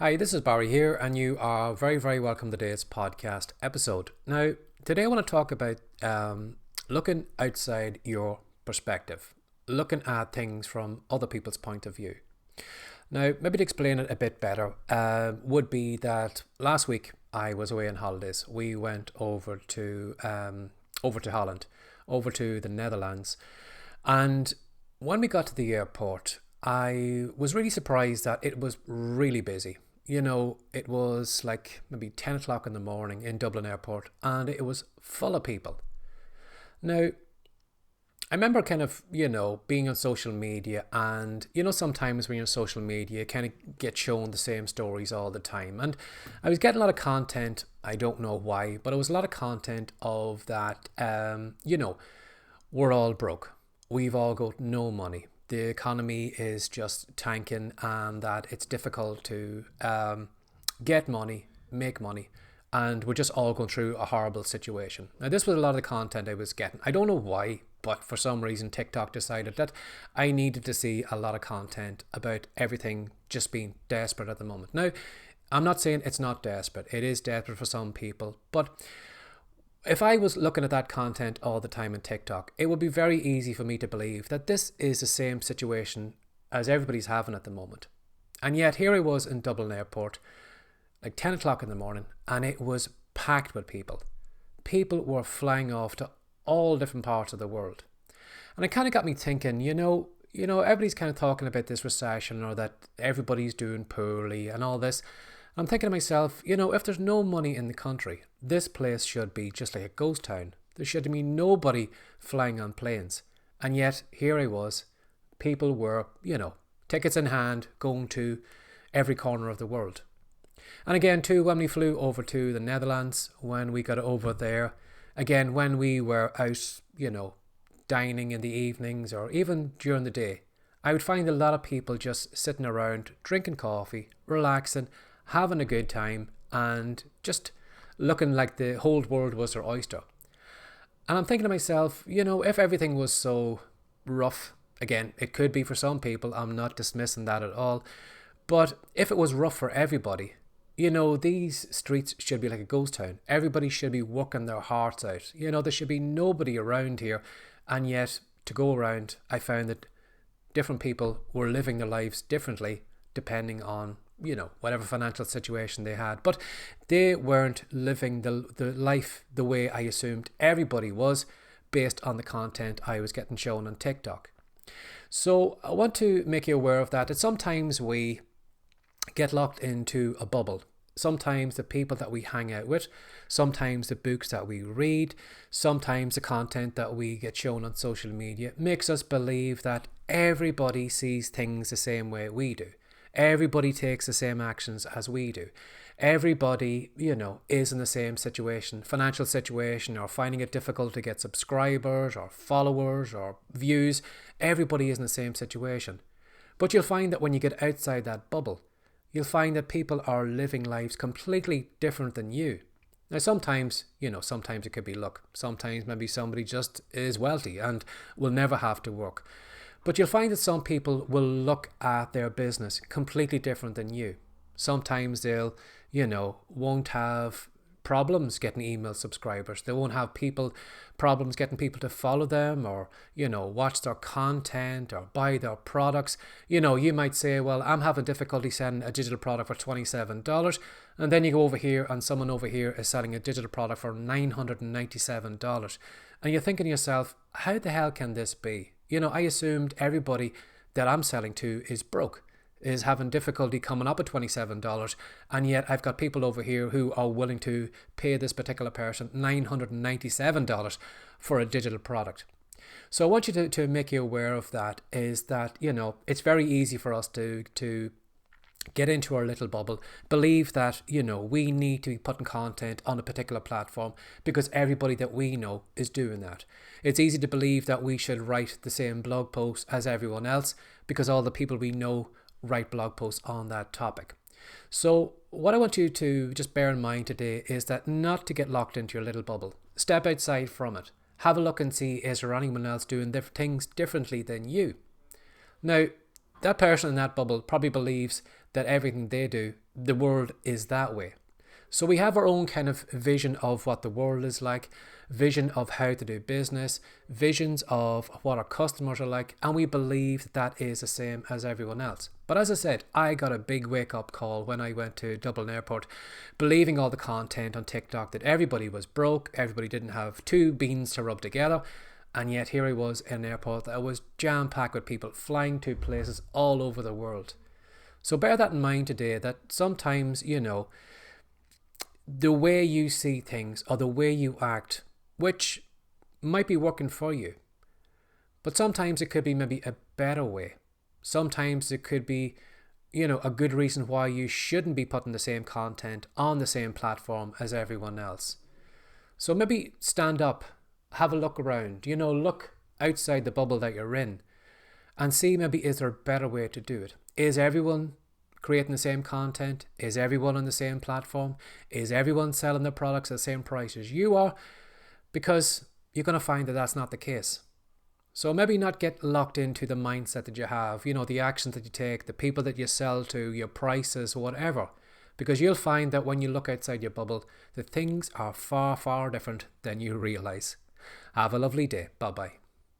Hi, this is Barry here, and you are very welcome to today's podcast episode. Now, today I want to talk about looking outside your perspective, looking at things from other people's point of view. Now, maybe to explain it a bit better, would be that last week I was away on holidays. We went over to Holland, over to the Netherlands, and when we got to the airport, I was really surprised that it was really busy. It was like maybe 10 o'clock in the morning in Dublin Airport, and it was full of people. Now, I remember being on social media, and sometimes when you're on social media, you kind of get shown the same stories all the time. And I was getting a lot of content, I don't know why, but it was a lot of content of that, we're all broke. We've all got no money. The economy is just tanking, and that it's difficult to get money, make money, and we're just all going through a horrible situation. Now, this was a lot of the content I was getting. I don't know why, but for some reason, TikTok decided that I needed to see a lot of content about everything just being desperate at the moment. Now, I'm not saying it's not desperate. It is desperate for some people, but if I was looking at that content all the time in TikTok, it would be very easy for me to believe that this is the same situation as everybody's having at the moment. And yet here I was in Dublin Airport, like 10 o'clock in the morning, and it was packed with people. People were flying off to all different parts of the world. And it kind of got me thinking, everybody's kind of talking about this recession or that everybody's doing poorly and all this. I'm thinking to myself, if there's no money in the country, this place should be just like a ghost town. There should be nobody flying on planes. And yet, here I was. People were, tickets in hand, going to every corner of the world. And again, too, when we flew over to the Netherlands, when we got over there, again, when we were out, dining in the evenings or even during the day, I would find a lot of people just sitting around, drinking coffee, relaxing, having a good time, and just looking like the whole world was their oyster. And I'm thinking to myself, if everything was so rough, again, it could be for some people, I'm not dismissing that at all, but if it was rough for everybody, these streets should be like a ghost town. Everybody should be working their hearts out. There should be nobody around here. And yet, to go around, I found that different people were living their lives differently depending on whatever financial situation they had. But they weren't living the life the way I assumed everybody was based on the content I was getting shown on TikTok. So I want to make you aware of that sometimes we get locked into a bubble. Sometimes the people that we hang out with, sometimes the books that we read, sometimes the content that we get shown on social media makes us believe that everybody sees things the same way we do. Everybody takes the same actions as we do. Everybody, is in the same situation, financial situation, or finding it difficult to get subscribers or followers or views. Everybody is in the same situation. But you'll find that when you get outside that bubble, you'll find that people are living lives completely different than you. Now, sometimes it could be luck. Sometimes maybe somebody just is wealthy and will never have to work. But you'll find that some people will look at their business completely different than you. Sometimes they'll, won't have problems getting email subscribers. They won't have problems getting people to follow them or, watch their content or buy their products. You might say, well, I'm having difficulty selling a digital product for $27. And then you go over here and someone over here is selling a digital product for $997. And you're thinking to yourself, how the hell can this be? I assumed everybody that I'm selling to is broke, is having difficulty coming up at $27, and yet I've got people over here who are willing to pay this particular person $997 for a digital product. So I want you to make you aware of that, is that, it's very easy for us to get into our little bubble, believe that, we need to be putting content on a particular platform because everybody that we know is doing that. It's easy to believe that we should write the same blog posts as everyone else because all the people we know write blog posts on that topic. So what I want you to just bear in mind today is that not to get locked into your little bubble. Step outside from it. Have a look and see, is there anyone else doing things differently than you? Now, that person in that bubble probably believes that everything they do, the world is that way. So we have our own kind of vision of what the world is like, vision of how to do business, visions of what our customers are like, and we believe that that is the same as everyone else. But as I said, I got a big wake-up call when I went to Dublin Airport, believing all the content on TikTok that everybody was broke, everybody didn't have two beans to rub together, and yet here I was in an airport that was jam-packed with people flying to places all over the world. So bear that in mind today, that sometimes, the way you see things or the way you act, which might be working for you, but sometimes it could be maybe a better way. Sometimes it could be, a good reason why you shouldn't be putting the same content on the same platform as everyone else. So maybe stand up, have a look around, look outside the bubble that you're in and see maybe is there a better way to do it? Is everyone creating the same content? Is everyone on the same platform? Is everyone selling their products at the same price as you are? Because you're going to find that that's not the case. So maybe not get locked into the mindset that you have, the actions that you take, the people that you sell to, your prices, whatever. Because you'll find that when you look outside your bubble, the things are far, far different than you realize. Have a lovely day. Bye-bye.